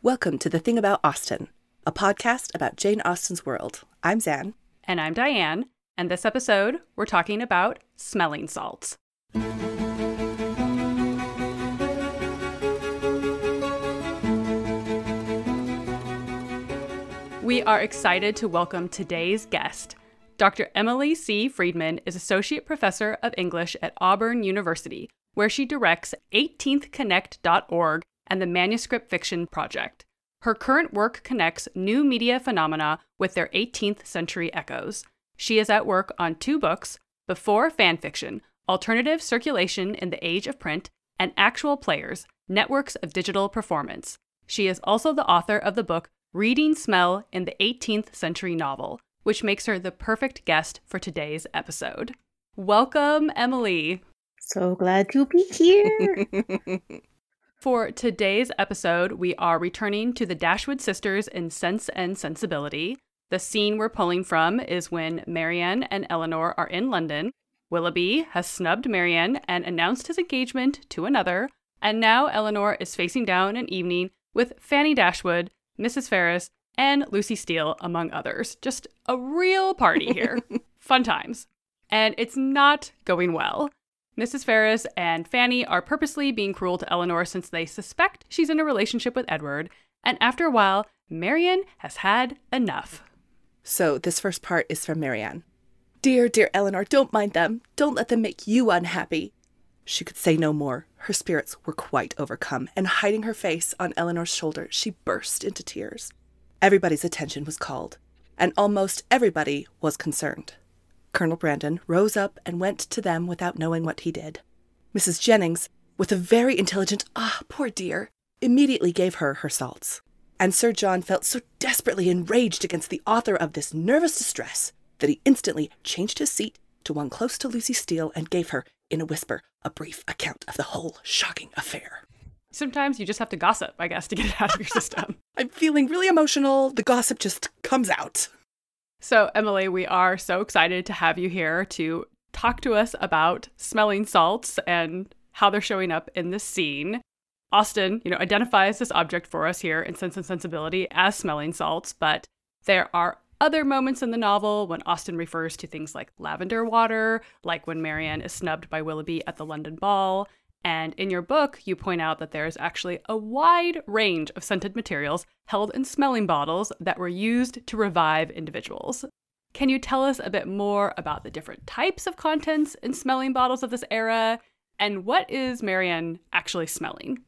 Welcome to The Thing About Austen, a podcast about Jane Austen's world. I'm Zan. And I'm Diane. And this episode, we're talking about smelling salts. We are excited to welcome today's guest. Dr. Emily C. Friedman is Associate Professor of English at Auburn University, where she directs 18thconnect.org and the Manuscript Fiction Project. Her current work connects new media phenomena with their 18th century echoes. She is at work on 2 books, Before Fanfiction, Alternative Circulation in the Age of Print, and Actual Players, Networks of Digital Performance. She is also the author of the book Reading Smell in the 18th Century Novel, which makes her the perfect guest for today's episode. Welcome, Emily. So glad to be here. For today's episode, we are returning to the Dashwood sisters in Sense and Sensibility. The scene we're pulling from is when Marianne and Eleanor are in London. Willoughby has snubbed Marianne and announced his engagement to another, and now Eleanor is facing down an evening with Fanny Dashwood, Mrs. Ferris, and Lucy Steele, among others. Just a real party here. Fun times. And it's not going well. Mrs. Ferris and Fanny are purposely being cruel to Eleanor since they suspect she's in a relationship with Edward, and after a while, Marianne has had enough. So this first part is from Marianne. Dear, dear Eleanor, don't mind them. Don't let them make you unhappy. She could say no more. Her spirits were quite overcome, and hiding her face on Eleanor's shoulder, she burst into tears. Everybody's attention was called, and almost everybody was concerned. Colonel Brandon rose up and went to them without knowing what he did. Mrs. Jennings, with a very intelligent, poor dear, immediately gave her salts. And Sir John felt so desperately enraged against the author of this nervous distress that he instantly changed his seat to one close to Lucy Steele and gave her, in a whisper, a brief account of the whole shocking affair. Sometimes you just have to gossip, I guess, to get it out of your system. I'm feeling really emotional. The gossip just comes out. So, Emily, we are so excited to have you here to talk to us about smelling salts and how they're showing up in this scene. Austen, identifies this object for us here in Sense and Sensibility as smelling salts, but there are other moments in the novel when Austen refers to things like lavender water, like when Marianne is snubbed by Willoughby at the London ball. And in your book, you point out that there is actually a wide range of scented materials held in smelling bottles that were used to revive individuals. Can you tell us a bit more about the different types of contents in smelling bottles of this era? And what is Marianne actually smelling?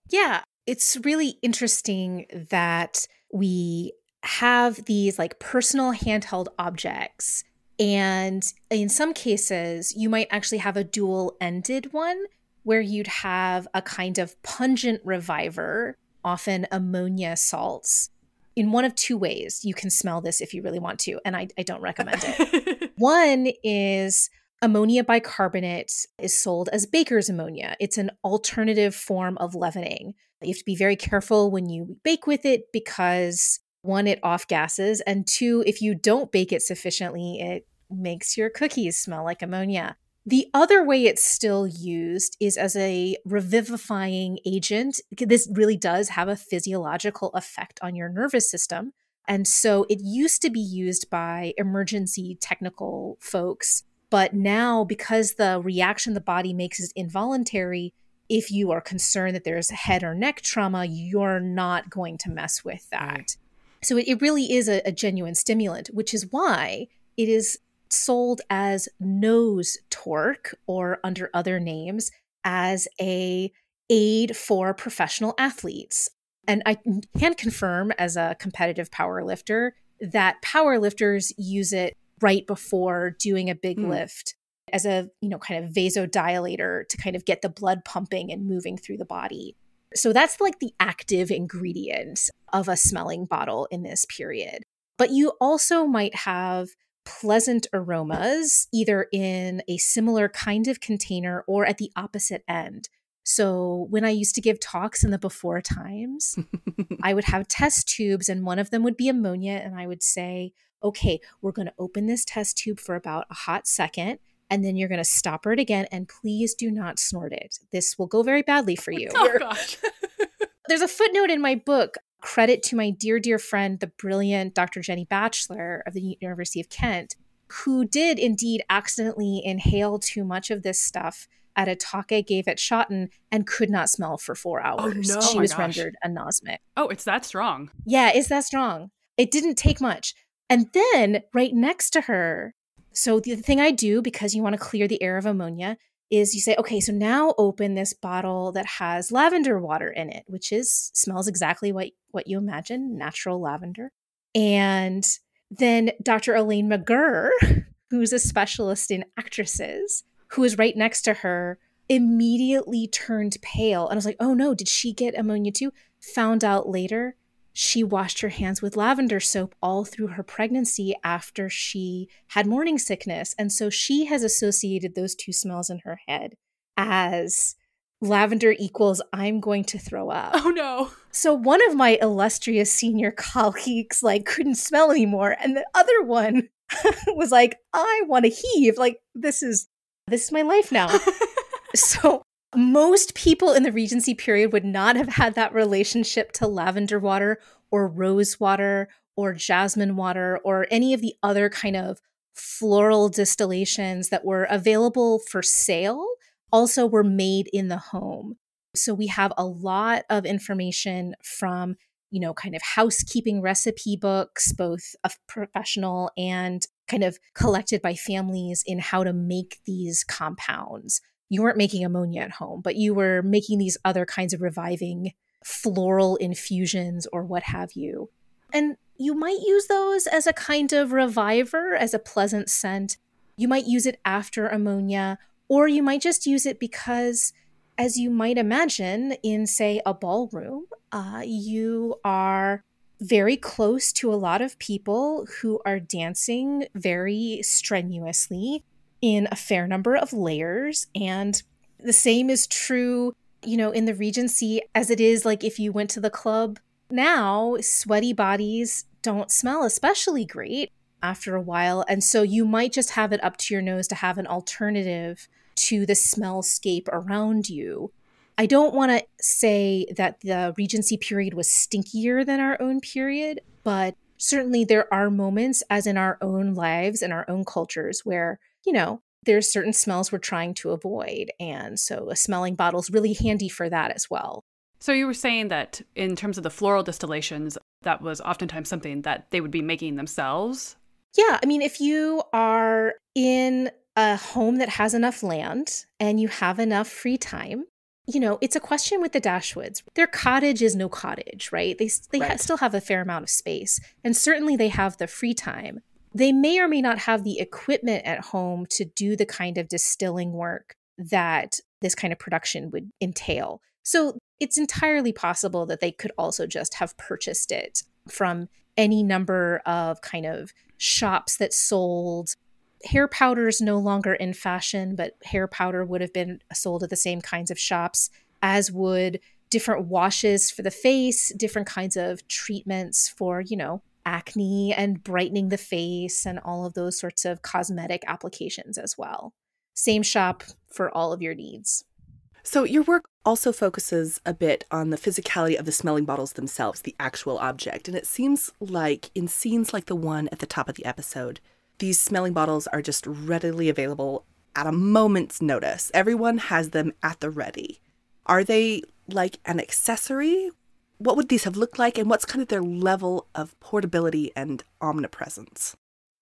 Yeah, it's really interesting that we have these personal handheld objects. And in some cases, you might actually have a dual-ended one, where you'd have a kind of pungent reviver, often ammonia salts. In one of 2 ways, you can smell this if you really want to, and I don't recommend it. One is ammonia bicarbonate is sold as baker's ammonia. It's an alternative form of leavening. You have to be very careful when you bake with it because 1, it off-gasses, and 2, if you don't bake it sufficiently, it makes your cookies smell like ammonia. The other way it's still used is as a revivifying agent. This really does have a physiological effect on your nervous system. And so it used to be used by emergency technical folks. But now, because the reaction the body makes is involuntary, if you are concerned that there's head or neck trauma, you're not going to mess with that. Right. So it really is a genuine stimulant, which is why it is sold as nose torque, or under other names, as a aid for professional athletes. And I can confirm as a competitive powerlifter that powerlifters use it right before doing a big lift as a, kind of vasodilator to kind of get the blood pumping and moving through the body. So that's the active ingredient of a smelling bottle in this period. But you also might have pleasant aromas, either in a similar kind of container or at the opposite end. So when I used to give talks in the before times, I would have test tubes, and one of them would be ammonia. And I would say, okay, we're going to open this test tube for about a hot second, and then you're going to stop it again. And please do not snort it. This will go very badly for you. Oh, gosh. There's a footnote in my book Credit to my dear, dear friend, the brilliant Dr. Jenny Batchelor of the University of Kent, who did indeed accidentally inhale too much of this stuff at a talk I gave at Schotten and could not smell for 4 hours. Oh, no. She Oh my was gosh. rendered anosmic. Oh, it's that strong. Yeah, it's that strong. It didn't take much. And then right next to her, so the thing I do, because you want to clear the air of ammonia, is you say, okay, so now open this bottle that has lavender water in it, which smells exactly what you imagine, natural lavender. And then Dr. Elaine McGurr, who's a specialist in actresses, who was right next to her, immediately turned pale. And I was like, oh no, did she get ammonia too? Found out later, she washed her hands with lavender soap all through her pregnancy after she had morning sickness. And so she has associated those two smells in her head as lavender equals I'm going to throw up. Oh no. So one of my illustrious senior colleagues couldn't smell anymore. And the other one was like, I want to heave. This is my life now. So most people in the Regency period would not have had that relationship to lavender water or rose water or jasmine water or any of the other kind of floral distillations that were available for sale, also were made in the home. So we have a lot of information from, kind of housekeeping recipe books, both of professional and kind of collected by families in how to make these compounds. You weren't making ammonia at home, but you were making these other kinds of reviving floral infusions or what have you. And you might use those as a kind of reviver, as a pleasant scent. You might use it after ammonia, or you might just use it because, as you might imagine, in, say, a ballroom, you are very close to a lot of people who are dancing very strenuously in a fair number of layers. And the same is true, in the Regency as it is if you went to the club now. Sweaty bodies don't smell especially great after a while. And so you might just have it up to your nose to have an alternative to the smellscape around you. I don't want to say that the Regency period was stinkier than our own period, but certainly there are moments, as in our own lives and our own cultures, where there's certain smells we're trying to avoid. And so a smelling bottle is really handy for that as well. So you were saying that in terms of the floral distillations, that was oftentimes something that they would be making themselves? Yeah. I mean, if you are in a home that has enough land and you have enough free time, it's a question with the Dashwoods. Their cottage is no cottage, right? They Right. still have a fair amount of space. And certainly they have the free time. They may or may not have the equipment at home to do the kind of distilling work that this kind of production would entail. So it's entirely possible that they could also just have purchased it from any number of kind of shops that sold. Hair powder is no longer in fashion, but hair powder would have been sold at the same kinds of shops, as would different washes for the face, different kinds of treatments for, acne and brightening the face and all of those sorts of cosmetic applications as well. Same shop for all of your needs. So your work also focuses a bit on the physicality of the smelling bottles themselves, the actual object. And it seems like in scenes like the one at the top of the episode, these smelling bottles are just readily available at a moment's notice. Everyone has them at the ready. Are they like an accessory? What would these have looked like, and what's kind of their level of portability and omnipresence?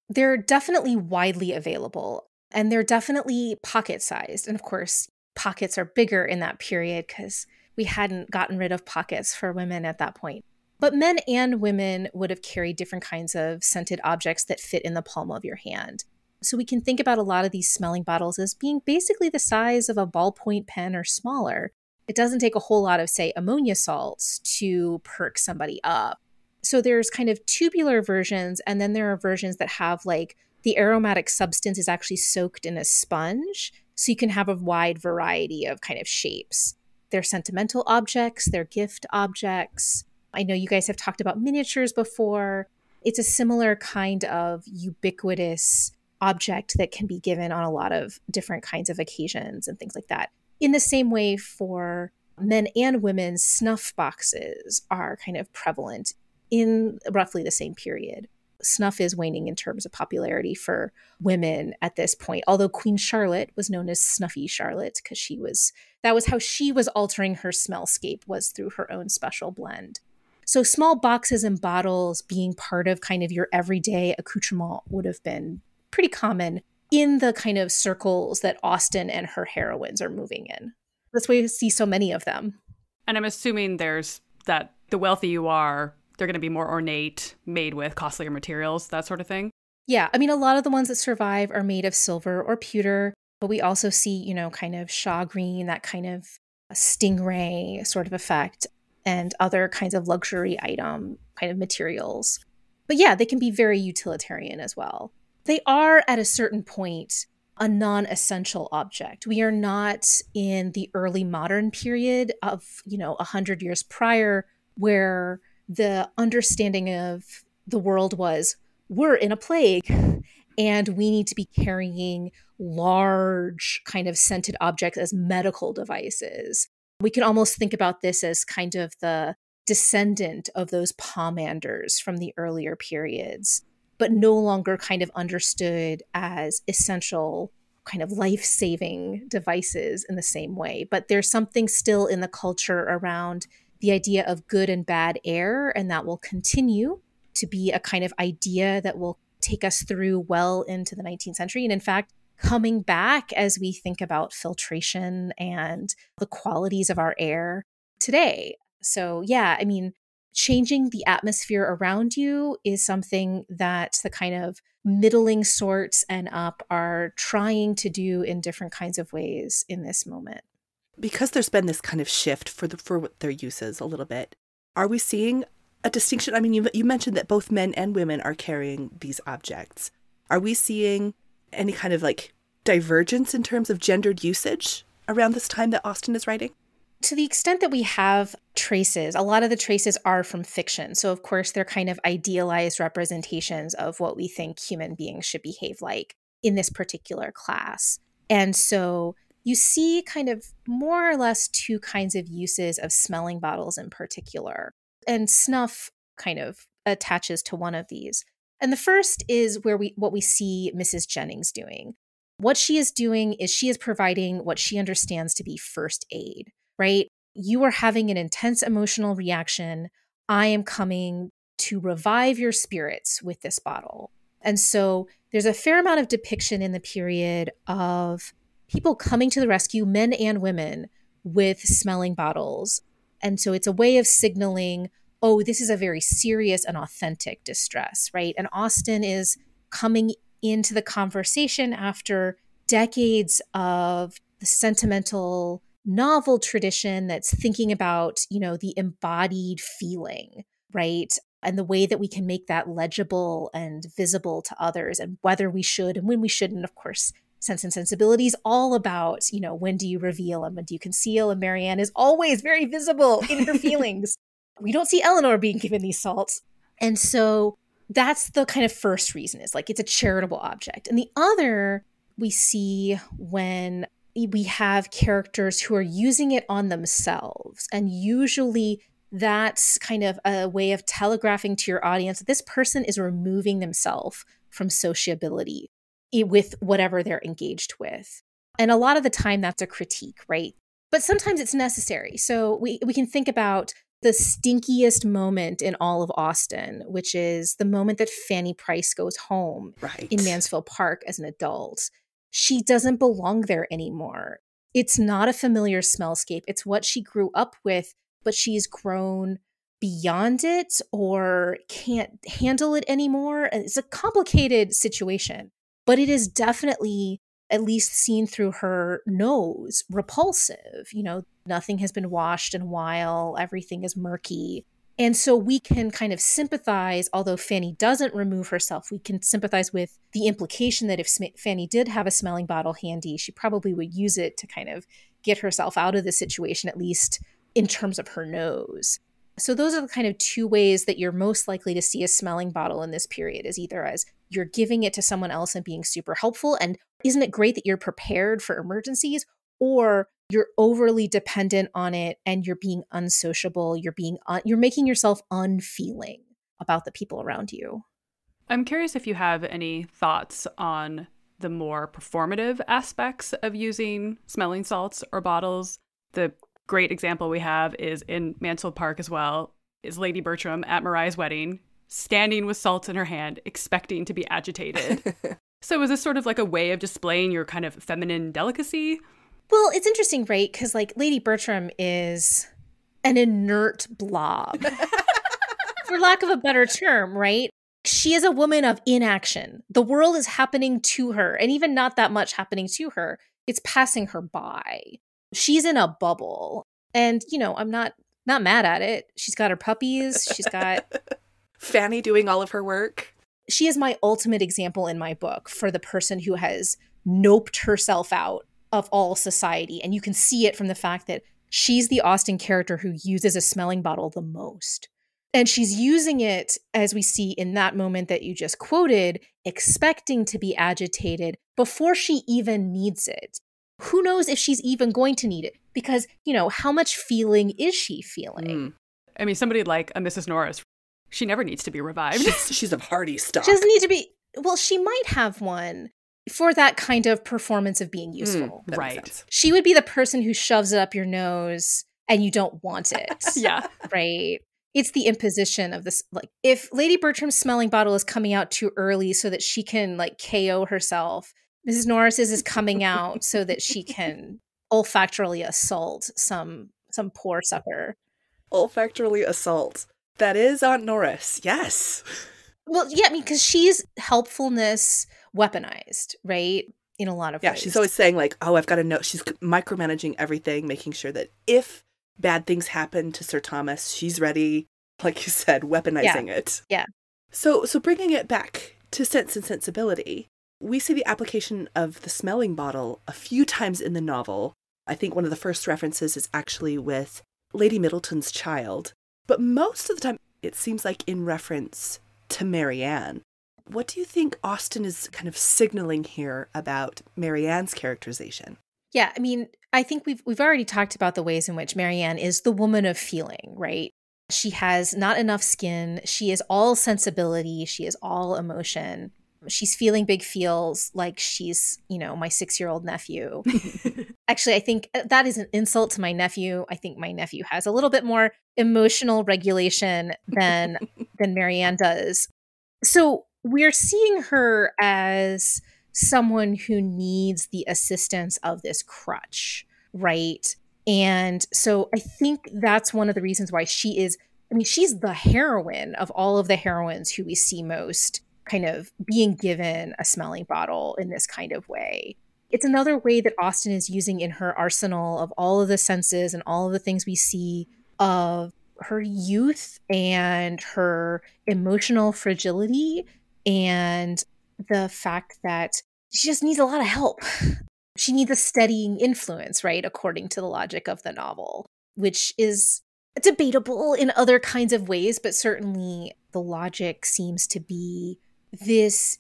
They're definitely widely available, and they're definitely pocket-sized. And of course, pockets are bigger in that period because we hadn't gotten rid of pockets for women at that point. But men and women would have carried different kinds of scented objects that fit in the palm of your hand. So we can think about a lot of these smelling bottles as being basically the size of a ballpoint pen or smaller. It doesn't take a whole lot of, say, ammonia salts to perk somebody up. So there's kind of tubular versions, and then there are versions that have the aromatic substance is actually soaked in a sponge. So you can have a wide variety of kind of shapes. They're sentimental objects, they're gift objects. I know you guys have talked about miniatures before. It's a similar kind of ubiquitous object that can be given on a lot of different kinds of occasions and things like that. In the same way for men and women's snuff boxes are kind of prevalent in roughly the same period. Snuff is waning in terms of popularity for women at this point, although Queen Charlotte was known as Snuffy Charlotte because that was how she was altering her smellscape, was through her own special blend. So small boxes and bottles being part of kind of your everyday accoutrement would have been pretty common in the kind of circles that Austen and her heroines are moving in. That's why you see so many of them. And I'm assuming there's that the wealthy you are, they're going to be more ornate, made with costlier materials, that sort of thing. Yeah, I mean, a lot of the ones that survive are made of silver or pewter, but we also see, kind of shaw green, that kind of stingray sort of effect, and other kinds of luxury item kind of materials. But yeah, they can be very utilitarian as well. They are, at a certain point, a non-essential object. We are not in the early modern period of, 100 years prior, where the understanding of the world was, we're in a plague and we need to be carrying large kind of scented objects as medical devices. We can almost think about this as kind of the descendant of those pomanders from the earlier periods, but no longer kind of understood as essential kind of life-saving devices in the same way. But there's something still in the culture around the idea of good and bad air, and that will continue to be a kind of idea that will take us through well into the 19th century. And in fact, coming back as we think about filtration and the qualities of our air today. So yeah, I mean, changing the atmosphere around you is something that the kind of middling sorts and up are trying to do in different kinds of ways in this moment. Because there's been this kind of shift for their uses a little bit, are we seeing a distinction? I mean, you mentioned that both men and women are carrying these objects. Are we seeing any kind of like divergence in terms of gendered usage around this time that Austen is writing? To the extent that we have traces, a lot of the traces are from fiction. So of course, they're kind of idealized representations of what we think human beings should behave like in this particular class. And so you see kind of more or less two kinds of uses of smelling bottles in particular. And snuff kind of attaches to one of these. And the first is what we see Mrs. Jennings doing. What she is doing is she is providing what she understands to be first aid, right? You are having an intense emotional reaction. I am coming to revive your spirits with this bottle. And so there's a fair amount of depiction in the period of people coming to the rescue, men and women, with smelling bottles. And so it's a way of signaling, oh, this is a very serious and authentic distress, right? And Austen is coming into the conversation after decades of the sentimental novel tradition that's thinking about, the embodied feeling, right? And the way that we can make that legible and visible to others, and whether we should and when we shouldn't. Of course, Sense and Sensibility is all about, when do you reveal and when do you conceal? And Marianne is always very visible in her feelings. We don't see Eleanor being given these salts. And so that's the kind of first reason, is like it's a charitable object. And the other we see when we have characters who are using it on themselves. And usually that's kind of a way of telegraphing to your audience that this person is removing themselves from sociability with whatever they're engaged with. And a lot of the time that's a critique, right? But sometimes it's necessary. So we can think about the stinkiest moment in all of Austen, which is the moment that Fanny Price goes home in Mansfield Park as an adult. She doesn't belong there anymore. It's not a familiar smellscape. It's what she grew up with, but she's grown beyond it or can't handle it anymore. It's a complicated situation, but it is definitely, at least seen through her nose, repulsive. Nothing has been washed in a while. Everything is murky. And so we can kind of sympathize, although Fanny doesn't remove herself, we can sympathize with the implication that if Fanny did have a smelling bottle handy, she probably would use it to kind of get herself out of the situation, at least in terms of her nose. So those are the kind of two ways that you're most likely to see a smelling bottle in this period, is either as you're giving it to someone else and being super helpful, and isn't it great that you're prepared for emergencies, or you're overly dependent on it and you're being unsociable. You're making yourself unfeeling about the people around you. I'm curious if you have any thoughts on the more performative aspects of using smelling salts or bottles. The great example we have is in Mansfield Park as well, is Lady Bertram at Mariah's wedding, standing with salts in her hand, expecting to be agitated. So is this sort of like a way of displaying your kind of feminine delicacy? Well, it's interesting, right? Because like Lady Bertram is an inert blob, for lack of a better term, right? She is a woman of inaction. The world is happening to her, and even not that much happening to her. It's passing her by. She's in a bubble. And, I'm not mad at it. She's got her puppies. She's got Fanny doing all of her work. She is my ultimate example in my book for the person who has noped herself out of all society. And you can see it from the fact that she's the Austen character who uses a smelling bottle the most. And she's using it, as we see in that moment that you just quoted, expecting to be agitated before she even needs it. Who knows if she's even going to need it? Because, how much feeling is she feeling? I mean, somebody like a Mrs. Norris, she never needs to be revived. She's of hardy stock. She doesn't need to be. Well, she might have one for that kind of performance of being useful. Right. She would be the person who shoves it up your nose and you don't want it. Yeah. Right. It's the imposition of this. Like, if Lady Bertram's smelling bottle is coming out too early so that she can KO herself, Mrs. Norris's is coming out so that she can olfactorily assault some poor sucker. Olfactorily assault. That is Aunt Norris. Yes. Well, yeah, because she's helpfulness weaponized, right? In a lot of ways. Yeah, she's always saying I've got to know. She's micromanaging everything, making sure that if bad things happen to Sir Thomas, she's ready, like you said, weaponizing it. Yeah. So bringing it back to Sense and Sensibility, we see the application of the smelling bottle a few times in the novel. I think one of the first references is actually with Lady Middleton's child. But most of the time, it seems like in reference to Marianne. What do you think Austen is kind of signaling here about Marianne's characterization? Yeah, I mean, I think we've already talked about the ways in which Marianne is the woman of feeling, right? She has not enough skin. She is all sensibility. She is all emotion. She's feeling big feels like she's, my 6-year-old nephew. Actually, I think that is an insult to my nephew. I think my nephew has a little bit more emotional regulation than Marianne does. So we're seeing her as someone who needs the assistance of this crutch, right? And so I think that's one of the reasons why she's the heroine of all of the heroines who we see most kind of being given a smelling bottle in this kind of way. It's another way that Austen is using in her arsenal of all of the senses and all of the things we see of her youth and her emotional fragility and the fact that she just needs a lot of help. She needs a steadying influence, right? According to the logic of the novel, which is debatable in other kinds of ways, but certainly the logic seems to be she's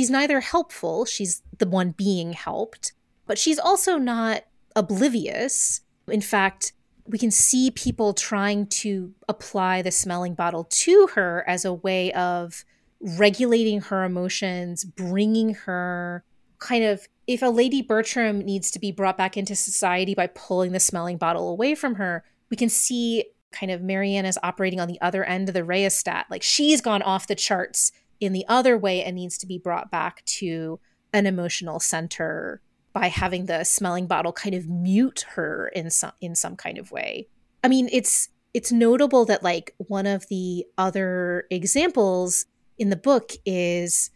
neither helpful, she's the one being helped, but she's also not oblivious. In fact, we can see people trying to apply the smelling bottle to her as a way of regulating her emotions, bringing her kind of, if a Lady Bertram needs to be brought back into society by pulling the smelling bottle away from her, we can see kind of Marianne is operating on the other end of the rheostat. Like, she's gone off the charts in the other way and needs to be brought back to an emotional center by having the smelling bottle kind of mute her in some kind of way. I mean, it's notable that one of the other examples in the book is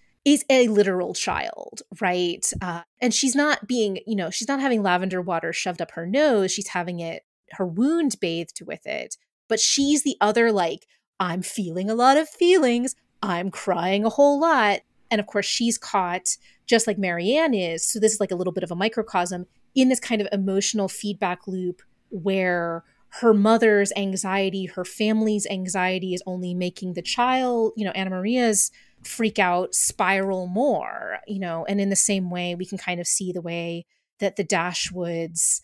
a literal child, right? And she's not being, she's not having lavender water shoved up her nose. She's having her wound bathed with it. But she's the other, I'm feeling a lot of feelings. I'm crying a whole lot. And of course, she's caught, just like Marianne is. So this is a little bit of a microcosm in this kind of emotional feedback loop where her mother's anxiety, her family's anxiety is only making the child, Anna Maria's freak out spiral more, and in the same way, we can kind of see the way that the Dashwoods,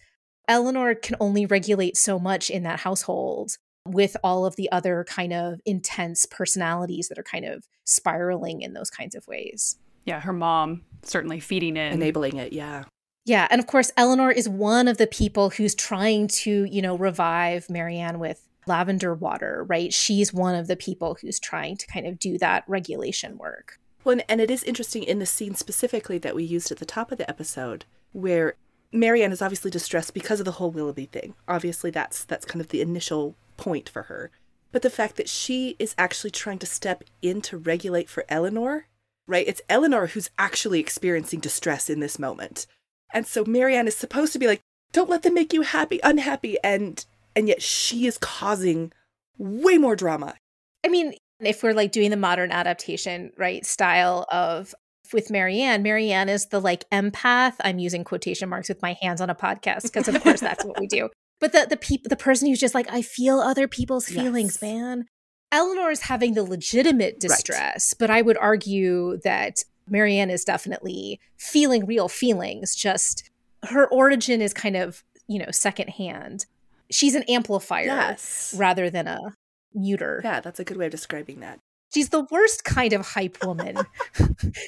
Eleanor can only regulate so much in that household with all of the other kind of intense personalities that are kind of spiraling in those kinds of ways. Yeah, her mom certainly feeding in. Enabling it, yeah. Yeah, and of course, Eleanor is one of the people who's trying to, revive Marianne with lavender water, right? She's one of the people who's trying to kind of do that regulation work. Well, and it is interesting in the scene specifically that we used at the top of the episode, where Marianne is obviously distressed because of the whole Willoughby thing. Obviously, that's kind of the initial point for her. But the fact that she is actually trying to step in to regulate for Eleanor, right? It's Eleanor who's actually experiencing distress in this moment. And so Marianne is supposed to be like, don't let them make you unhappy. And yet she is causing way more drama. I mean, if we're like doing the modern adaptation, right, style of with Marianne is the like empath. I'm using quotation marks with my hands on a podcast because of course that's what we do. But the person who's just like, I feel other people's feelings, man. Eleanor is having the legitimate distress, right. But I would argue that Marianne is definitely feeling real feelings. Just her origin is kind of, secondhand. She's an amplifier rather than a muter. Yeah, that's a good way of describing that. She's the worst kind of hype woman.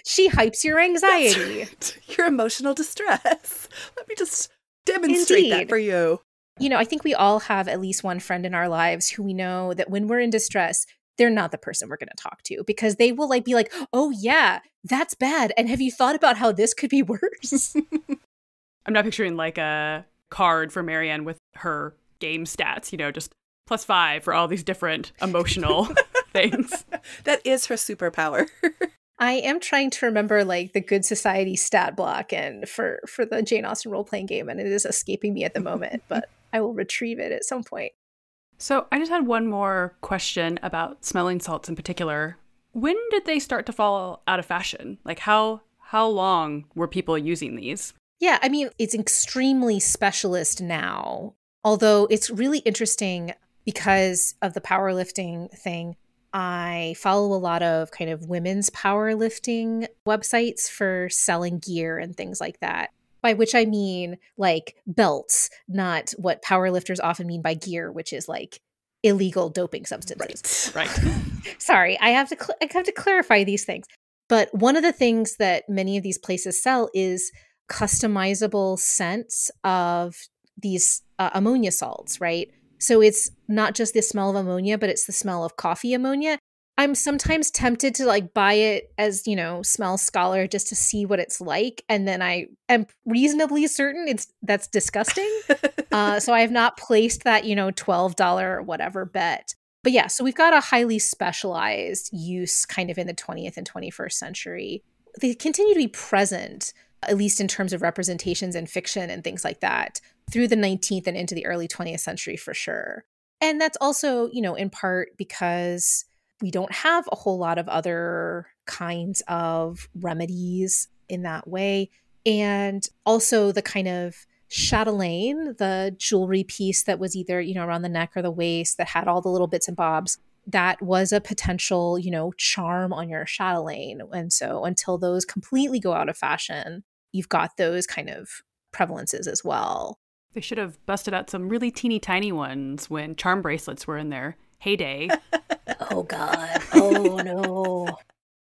She hypes your anxiety. Right. Your emotional distress. Let me just demonstrate that for you. I think we all have at least one friend in our lives who we know that when we're in distress, they're not the person we're going to talk to because they will be like, oh yeah, that's bad. And have you thought about how this could be worse? I'm not picturing like a card for Marianne with her game stats, just +5 for all these different emotional things. That is her superpower. I am trying to remember like the Good Society stat block and for the Jane Austen role-playing game, and it is escaping me at the moment, but I will retrieve it at some point. So I just had one more question about smelling salts in particular. When did they start to fall out of fashion? Like how long were people using these? Yeah, I mean, it's extremely specialist now, although it's really interesting because of the powerlifting thing. I follow a lot of kind of women's powerlifting websites for selling gear and things like that, by which I mean like belts, not what powerlifters often mean by gear, which is like illegal doping substances. Right. Sorry, I have to clarify these things. But one of the things that many of these places sell is customizable scents of these ammonia salts, right? So it's not just the smell of ammonia, but it's the smell of coffee ammonia. I'm sometimes tempted to like buy it as, smell scholar just to see what it's like. And then I am reasonably certain that's disgusting. So I have not placed that, $12 or whatever bet. But yeah, so we've got a highly specialized use kind of in the 20th and 21st century. They continue to be present, at least in terms of representations in fiction and things like that, through the 19th and into the early 20th century for sure. And that's also, in part because we don't have a whole lot of other kinds of remedies in that way. And also the kind of chatelaine, the jewelry piece that was either, around the neck or the waist that had all the little bits and bobs, that was a potential, charm on your chatelaine. And so until those completely go out of fashion, you've got those kind of prevalences as well. They should have busted out some really teeny tiny ones when charm bracelets were in their heyday. Oh, God. Oh, no.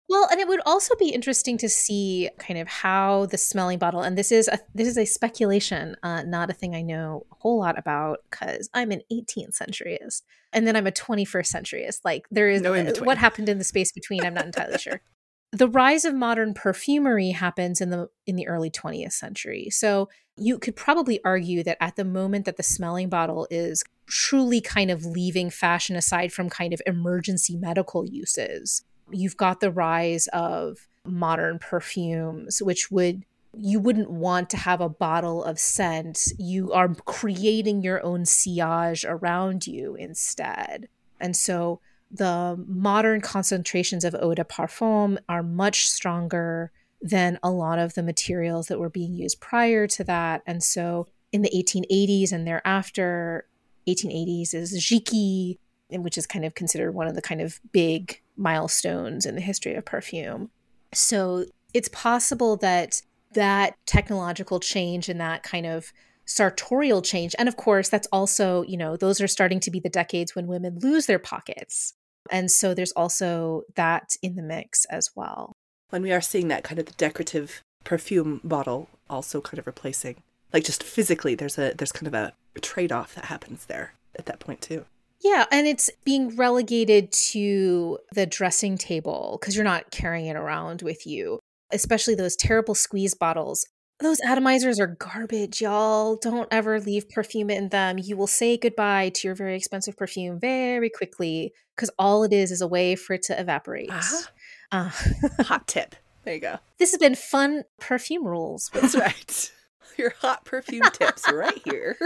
Well, and it would also be interesting to see kind of how the smelling bottle, and this is a speculation, not a thing I know a whole lot about because I'm an 18th centuryist and then I'm a 21st centuryist. Like there is no in between. What happened in the space between, I'm not entirely sure. The rise of modern perfumery happens in the early 20th century. So you could probably argue that at the moment that the smelling bottle is truly kind of leaving fashion aside from kind of emergency medical uses, you've got the rise of modern perfumes, which you wouldn't want to have a bottle of scent. You are creating your own sillage around you instead. And so the modern concentrations of eau de parfum are much stronger than a lot of the materials that were being used prior to that. And so in the 1880s and thereafter, 1880s is Jiki, which is kind of considered one of the kind of big milestones in the history of perfume. So it's possible that that technological change and that kind of sartorial change. And of course, that's also, those are starting to be the decades when women lose their pockets. And so there's also that in the mix as well. When we are seeing that kind of the decorative perfume bottle also kind of replacing, like just physically, there's kind of a trade-off that happens there at that point too. Yeah, and it's being relegated to the dressing table because you're not carrying it around with you, especially those terrible squeeze bottles. Those atomizers are garbage, y'all. Don't ever leave perfume in them. You will say goodbye to your very expensive perfume very quickly because all it is a way for it to evaporate. Hot tip. There you go. This has been fun perfume rules. That's right. Your hot perfume tips right here.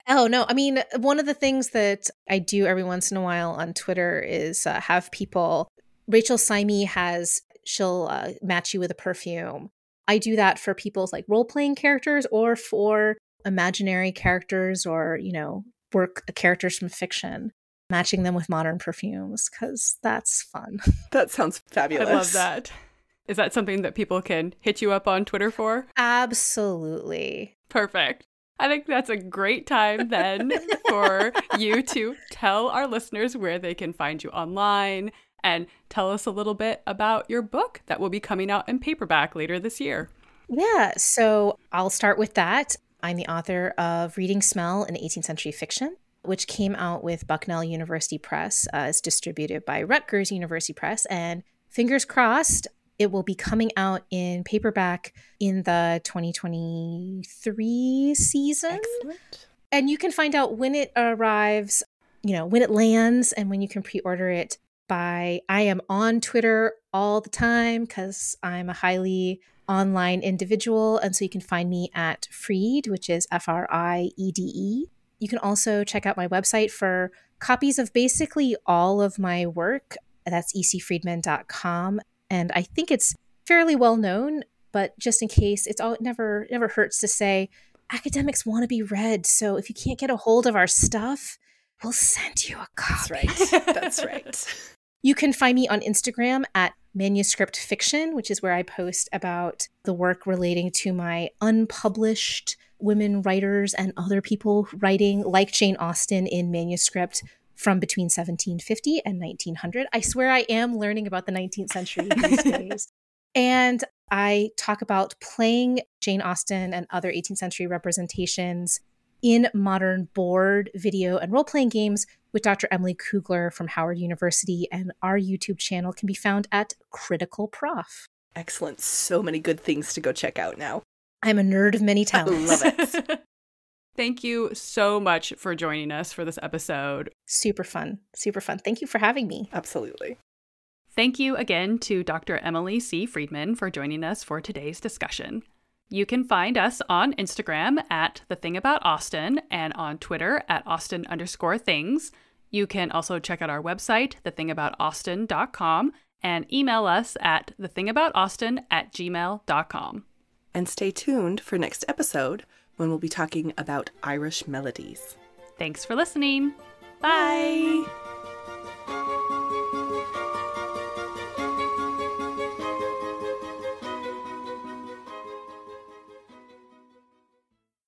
Oh, no. I mean, one of the things that I do every once in a while on Twitter is have people, Rachel Syme she'll match you with a perfume. I do that for people's like role-playing characters or for imaginary characters or, work characters from fiction, matching them with modern perfumes because that's fun. That sounds fabulous. I love that. Is that something that people can hit you up on Twitter for? Absolutely. Perfect. I think that's a great time then for you to tell our listeners where they can find you online and tell us a little bit about your book that will be coming out in paperback later this year. Yeah, so I'll start with that. I'm the author of Reading Smell in 18th Century Fiction, which came out with Bucknell University Press. It's distributed by Rutgers University Press, and fingers crossed, it will be coming out in paperback in the 2023 season. Excellent. And you can find out when it arrives, when it lands, and when you can pre-order it I am on Twitter all the time because I'm a highly online individual. And so you can find me at Fried, which is Friede. You can also check out my website for copies of basically all of my work. That's ecfriedman.com. And I think it's fairly well known, but just in case, it never hurts to say academics want to be read. So if you can't get a hold of our stuff, we'll send you a copy. That's right. That's right. You can find me on Instagram at Manuscript Fiction, which is where I post about the work relating to my unpublished women writers and other people writing like Jane Austen in manuscript from between 1750 and 1900. I swear I am learning about the 19th century these days. And I talk about playing Jane Austen and other 18th century representations in modern board, video, and role-playing games with Dr. Emily Kugler from Howard University, and our YouTube channel can be found at Critical Prof. Excellent. So many good things to go check out now. I'm a nerd of many talents. I love it. Thank you so much for joining us for this episode. Super fun. Super fun. Thank you for having me. Absolutely. Thank you again to Dr. Emily C. Friedman for joining us for today's discussion. You can find us on Instagram at The Thing About Austen and on Twitter at Austen_things. You can also check out our website, thethingaboutaustin.com, and email us at thethingaboutaustin@gmail.com. And stay tuned for next episode when we'll be talking about Irish melodies. Thanks for listening. Bye.